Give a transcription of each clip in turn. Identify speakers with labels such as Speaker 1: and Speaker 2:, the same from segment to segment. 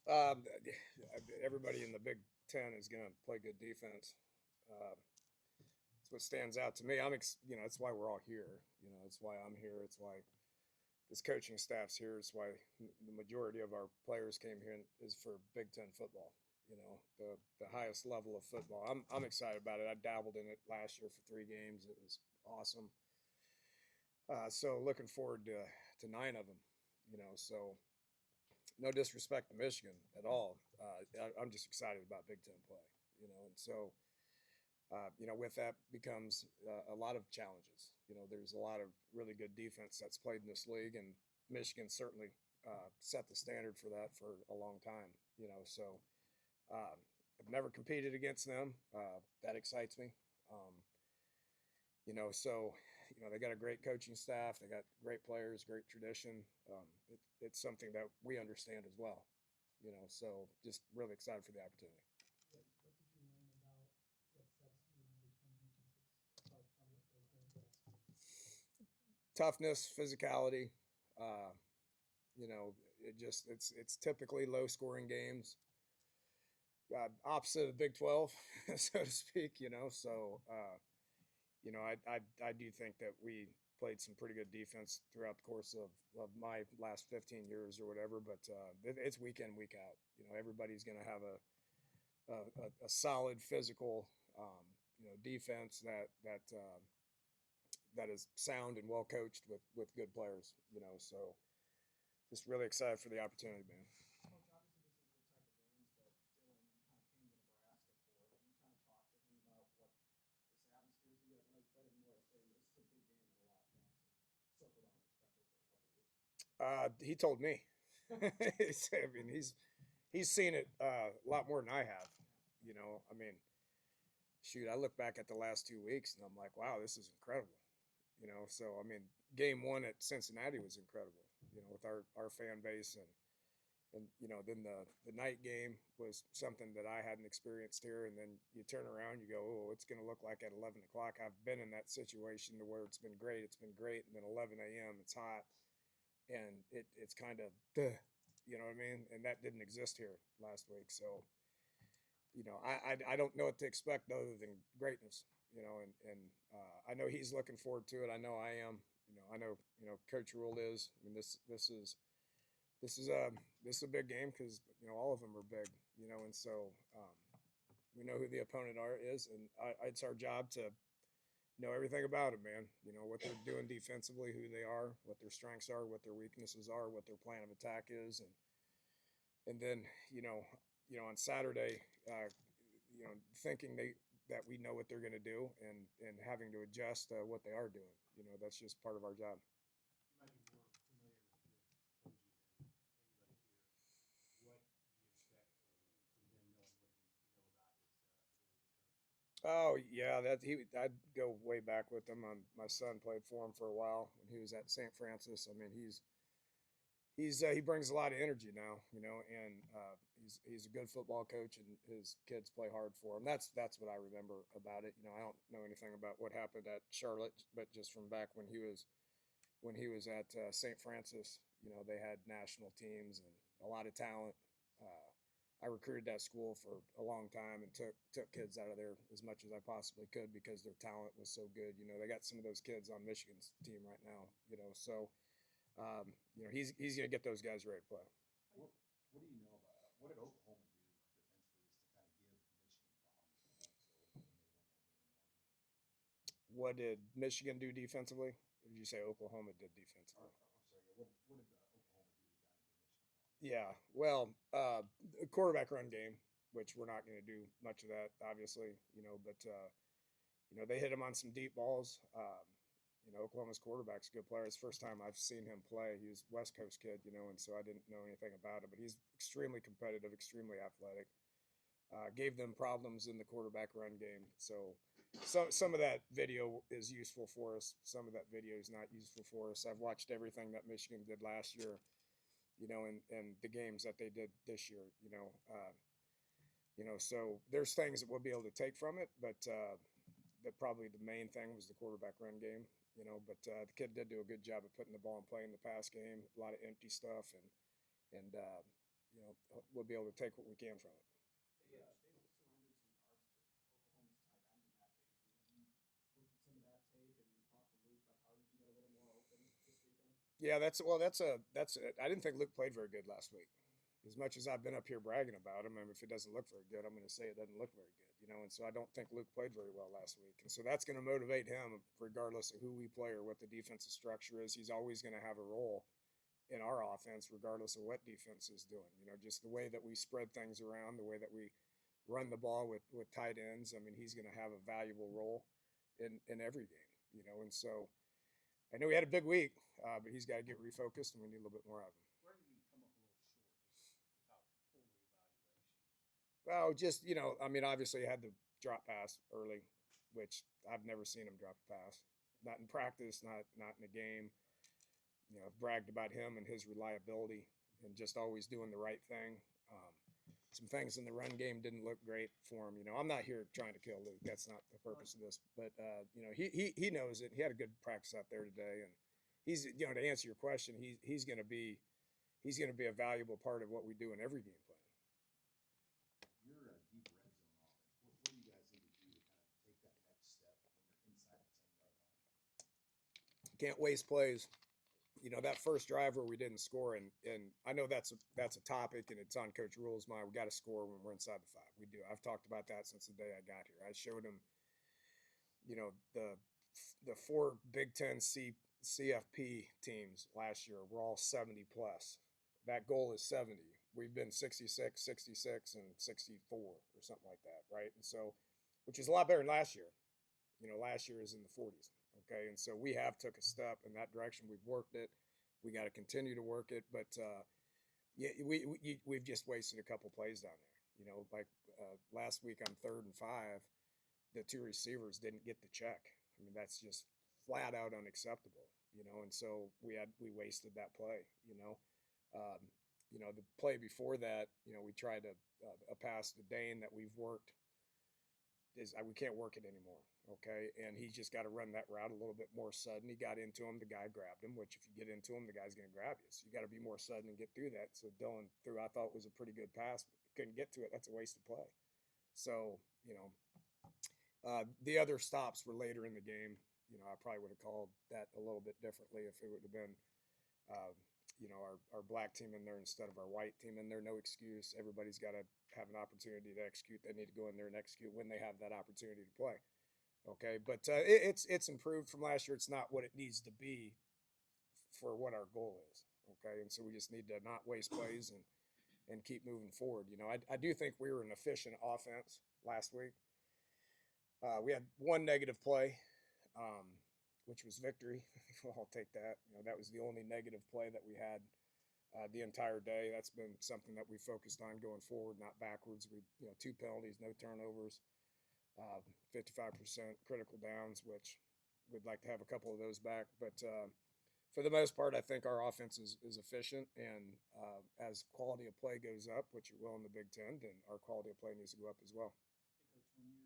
Speaker 1: Um, Everybody in the Big Ten is going to play good defense. Uh, That's what stands out to me. That's why we're all here. It's why I'm here. It's why this coaching staff's here. It's why the majority of our players came here is for Big Ten football. The highest level of football. I'm excited about it. I dabbled in it last year for 3 games. It was awesome. So looking forward to 9 of them. So no disrespect to Michigan at all. I'm just excited about Big Ten play. And so with that becomes a lot of challenges. There's a lot of really good defense that's played in this league, and Michigan certainly set the standard for that for a long time. So uh, I've never competed against them. That excites me. Um, so they got a great coaching staff. They got great players, great tradition. It's something that we understand as well. So just really excited for the opportunity.
Speaker 2: What did you learn about what sets Big Ten defenses apart from what they were doing last year?
Speaker 1: Toughness, physicality. Uh, it's typically low scoring games, opposite of the Big 12, so to speak. I do think that we played some pretty good defense throughout the course of my last 15 years or whatever. But it's week in, week out. Everybody's going to have a solid physical, defense that is sound and well coached with good players. So just really excited for the opportunity, man.
Speaker 3: Coach, obviously this is the type of games that Dylan kind of came to Nebraska for. Can you kind of talk to him about what this atmosphere is going to be like? I know he's played in Memorial Stadium, but this is a big game that a lot of fans have circled on their schedule for a couple of years.
Speaker 1: He told me. I mean, he's seen it a lot more than I have. I mean, shoot, I look back at the last 2 weeks and I'm like, wow, this is incredible. So I mean, game one at Cincinnati was incredible. With our fan base and then the night game was something that I hadn't experienced here. And then you turn around, you go, oh, it's going to look like at 11 o'clock. I've been in that situation to where it's been great. It's been great, and then 11 a.m. it's hot, and it's kind of, you know what I mean? And that didn't exist here last week. So I don't know what to expect other than greatness. And I know he's looking forward to it. I know I am. I know Coach Rule is. I mean, this is a this is a big game because all of them are big. And so we know who the opponent is, and it's our job to know everything about them, man. What they're doing defensively, who they are, what their strengths are, what their weaknesses are, what their plan of attack is, and then on Saturday, thinking that we know what they're going to do, and having to adjust what they are doing. That's just part of our job.
Speaker 4: You might be more familiar with Koji than anybody here. What do you expect from him, knowing what you know about his ability to coach?
Speaker 1: Oh yeah, I'd go way back with him. My son played for him for a while when he was at St. Francis. I mean, he brings a lot of energy now, and he's a good football coach, and his kids play hard for him. That's what I remember about it. I don't know anything about what happened at Charlotte, but just from back when he was at St. Francis, they had national teams and a lot of talent. I recruited that school for a long time and took kids out of there as much as I possibly could because their talent was so good. They got some of those kids on Michigan's team right now. So he's going to get those guys ready to play.
Speaker 5: What What do you know about what did Oklahoma do defensively just to kind of give Michigan problems a few weeks ago when they won that game and won?
Speaker 1: What did Michigan do defensively? Or did you say Oklahoma did defensively?
Speaker 5: I'm sorry. Yeah, what did Oklahoma do to kind of give Michigan problems?
Speaker 1: Yeah, well, quarterback run game, which we're not going to do much of that, obviously, but they hit him on some deep balls. Oklahoma's quarterback's a good player. It's the first time I've seen him play. He was West Coast kid, and so I didn't know anything about him, but he's extremely competitive, extremely athletic. Gave them problems in the quarterback run game. So some of that video is useful for us. Some of that video is not useful for us. I've watched everything that Michigan did last year, and the games that they did this year. So there's things that we'll be able to take from it, but probably the main thing was the quarterback run game. But the kid did do a good job of putting the ball in play in the pass game. A lot of empty stuff, and we'll be able to take what we can from it.
Speaker 3: They surrendered some yards to Oklahoma's tight end in that game. I mean, have you looked at some of that tape and talked to Luke about how you can get a little more open this weekend?
Speaker 1: Yeah, I didn't think Luke played very good last week. As much as I've been up here bragging about him, if it doesn't look very good, I'm going to say it doesn't look very good, And so I don't think Luke played very well last week, and so that's going to motivate him regardless of who we play or what the defensive structure is. He's always going to have a role in our offense, regardless of what defense is doing. Just the way that we spread things around, the way that we run the ball with tight ends. He's going to have a valuable role in every game. And so I know he had a big week, but he's got to get refocused, and we need a little bit more out of him.
Speaker 4: Where did he come up a little short, just without total evaluations?
Speaker 1: Well, just obviously he had the drop pass early, which I've never seen him drop a pass. Not in practice, not in a game. Bragged about him and his reliability and just always doing the right thing. Some things in the run game didn't look great for him. I'm not here trying to kill Luke. That's not the purpose of this. But he knows it. He had a good practice out there today, and he's to answer your question, he's going to be a valuable part of what we do in every game plan.
Speaker 5: You're a deep red zone offense. What do you guys need to do to kind of take that next step when you're inside the 10-yard line?
Speaker 1: Can't waste plays. That first drive where we didn't score, and I know that's a topic, and it's on Coach Rule's mind. We got to score when we're inside the 5. We do. I've talked about that since the day I got here. I showed him, the 4 Big Ten CFP teams last year were all 70 plus. That goal is 70. We've been 66, 66, and 64 or something like that, right? And so, which is a lot better than last year. Last year is in the 40s. Okay, and so we have took a step in that direction. We've worked it. We got to continue to work it, but we've just wasted a couple plays down there. Like last week on 3rd and 5, the 2 receivers didn't get the check. That's just flat out unacceptable. And so we wasted that play. The play before that, we tried a pass to Dane that we've worked. We can't work it anymore. Okay, and he's just got to run that route a little bit more sudden. He got into him, the guy grabbed him, which if you get into him, the guy's going to grab you. So you got to be more sudden and get through that. So Dylan threw, I thought was a pretty good pass, but couldn't get to it. That's a wasted play. So, the other stops were later in the game. I probably would have called that a little bit differently if it would have been, our black team in there instead of our white team in there. No excuse. Everybody's got to have an opportunity to execute. They need to go in there and execute when they have that opportunity to play. Okay, but it's improved from last year. It's not what it needs to be for what our goal is. Okay, and so we just need to not waste plays and keep moving forward. I do think we were an efficient offense last week. We had 1 negative play, which was victory. I'll take that. That was the only negative play that we had the entire day. That's been something that we focused on going forward, not backwards. We 2 penalties, no turnovers. 55% critical downs, which we'd like to have a couple of those back. But for the most part, I think our offense is efficient. And as quality of play goes up, which it will in the Big Ten, then our quality of play needs to go up as well.
Speaker 6: Hey, Coach, when you're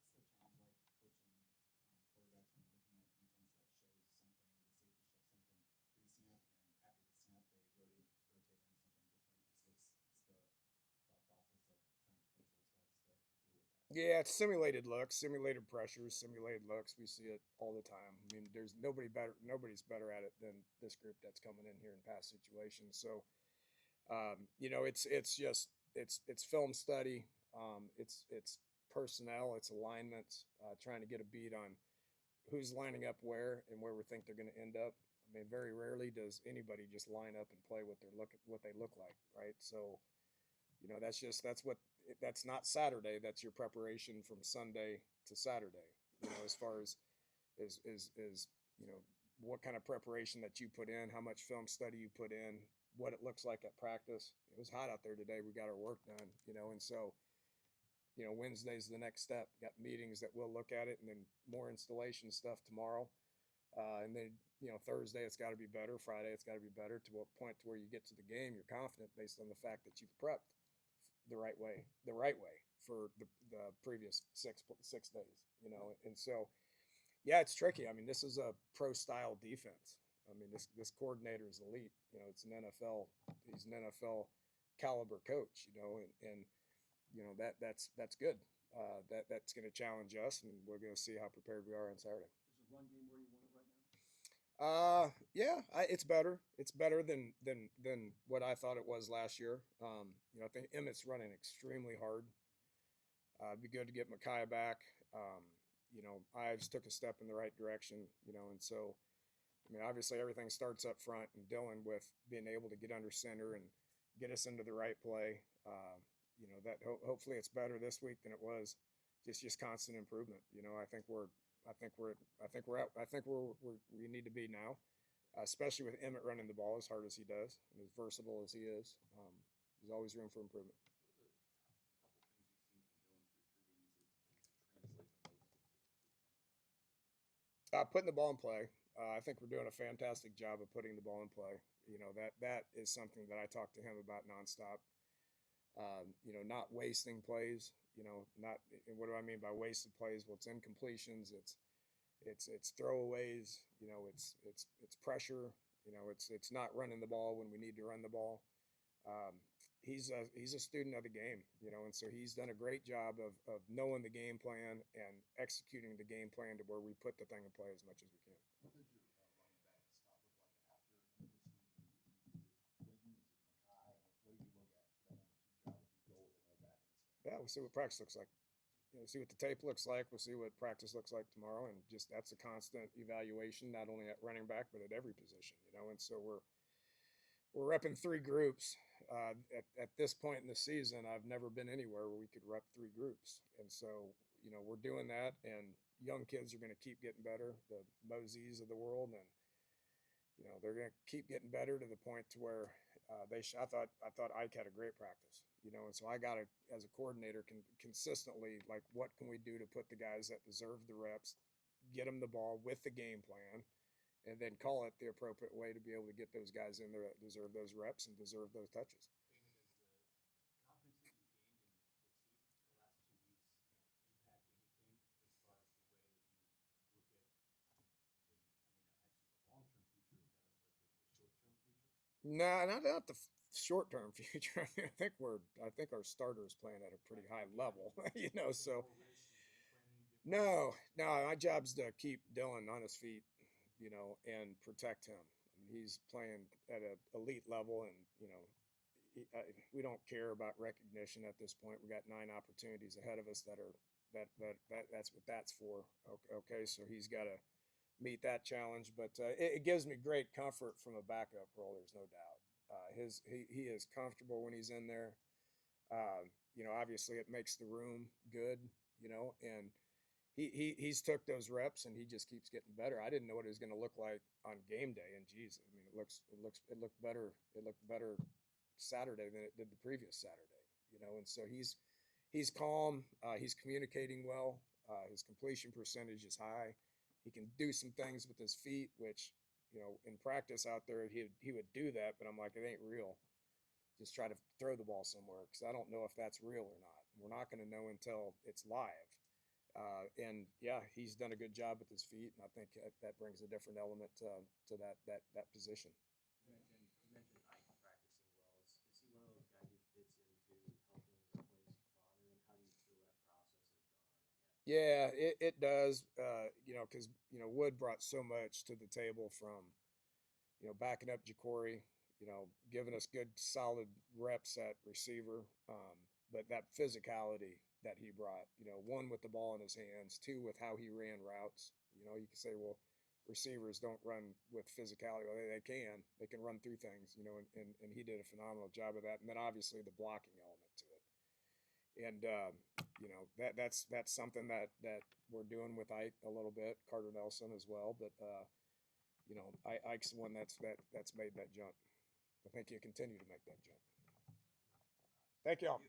Speaker 6: what's the challenge like coaching quarterbacks when looking at defense that shows something, the safety shows something pre-snap, and then after the snap they rotate into something different? What's the thought process of trying to coach those guys to deal with that?
Speaker 1: Yeah, it's simulated looks, simulated pressures, simulated looks. We see it all the time. There's nobody's better at it than this group that's coming in here in past situations. So, it's film study. It's personnel, it's alignments, trying to get a beat on who's lining up where and where we think they're going to end up. Very rarely does anybody just line up and play what they look like, right? So, that's not Saturday. That's your preparation from Sunday to Saturday. As far as what kind of preparation that you put in, how much film study you put in, what it looks like at practice. It was hot out there today. We got our work done, and so, Wednesday's the next step. Got meetings that we'll look at it, and then more installation stuff tomorrow. And then, Thursday it's got to be better. Friday it's got to be better to a point to where you get to the game, you're confident based on the fact that you've prepped the right way for the previous six days, And so, yeah, it's tricky. This is a pro style defense. This coordinator is elite. It's an NFL. He's an NFL caliber coach, and that's good. That's going to challenge us, and we're going to see how prepared we are on Saturday.
Speaker 5: Is the run game where you want it right now?
Speaker 1: Yeah, it's better. It's better than what I thought it was last year. I think Emmett's running extremely hard. It'd be good to get Micaiah back. Ives took a step in the right direction, and so, I mean, obviously everything starts up front, and Dylan with being able to get under center and get us into the right play. That hopefully it's better this week than it was. Just constant improvement. I think we're we need to be now, especially with Emmett running the ball as hard as he does and as versatile as he is. There's always room for improvement. Putting the ball in play. I think we're doing a fantastic job of putting the ball in play. That is something that I talk to him about nonstop. Not wasting plays. Not, and what do I mean by wasted plays? Well, it's incompletions. It's throwaways. It's pressure. It's not running the ball when we need to run the ball. He's a student of the game, and so he's done a great job of knowing the game plan and executing the game plan to where we put the thing in play as much as we can.
Speaker 5: What does your running back stop look like after Henderson? Is it Quinton? Is it Mackay? I mean, what do you look at for that number 2 job if you go with another back in this game?
Speaker 1: Yeah, we'll see what practice looks like. See what the tape looks like. We'll see what practice looks like tomorrow, and just that's a constant evaluation, not only at running back but at every position. And so we're repping 3 groups. At this point in the season, I've never been anywhere where we could rep 3 groups, and so we're doing that. And young kids are going to keep getting better, the Moseys of the world, and they're going to keep getting better to the point to where I thought Ike had a great practice, and so I got to, as a coordinator, consistently, like, what can we do to put the guys that deserve the reps, get them the ball with the game plan, and then call it the appropriate way to be able to get those guys in there that deserve those reps and deserve those touches.
Speaker 4: Damon, does the confidence that you gained in what Teague the last 2 weeks impact anything as far as the way that you look at I assume the long-term future it does, but the short-term future?
Speaker 1: No, not the short-term future. I think our starters playing at a pretty high level, so. No, my job's to keep Dylan on his feet, and protect him. I mean, he's playing at an elite level, and we don't care about recognition at this point. We got 9 opportunities ahead of us that's what that's for. Okay, so he's got to meet that challenge, but it gives me great comfort from a backup role. There's no doubt. He is comfortable when he's in there. Obviously it makes the room good, and he's took those reps and he just keeps getting better. I didn't know what it was going to look like on game day, and geez, I mean, it looked better. It looked better Saturday than it did the previous Saturday, and so he's calm. He's communicating well. His completion percentage is high. He can do some things with his feet, which, in practice out there, he would do that, but I'm like, it ain't real. Just try to throw the ball somewhere, because I don't know if that's real or not. We're not going to know until it's live. And yeah, he's done a good job with his feet, and I think that brings a different element to that position.
Speaker 7: You mentioned Ike practicing well. Is he one of those guys who fits into helping replace Bonner, and how do you feel that process has gone, I guess?
Speaker 1: Yeah, it does. Because Wood brought so much to the table from backing up Jacory, giving us good solid reps at receiver, but that physicality that he brought, 1 with the ball in his hands, 2 with how he ran routes. You can say, well, receivers don't run with physicality. Well, they can run through things, and he did a phenomenal job of that. And then obviously the blocking element to it. And, that's something that we're doing with Ike a little bit, Carter Nelson as well. But, Ike's the one that's made that jump. I think he'll continue to make that jump. Thank y'all.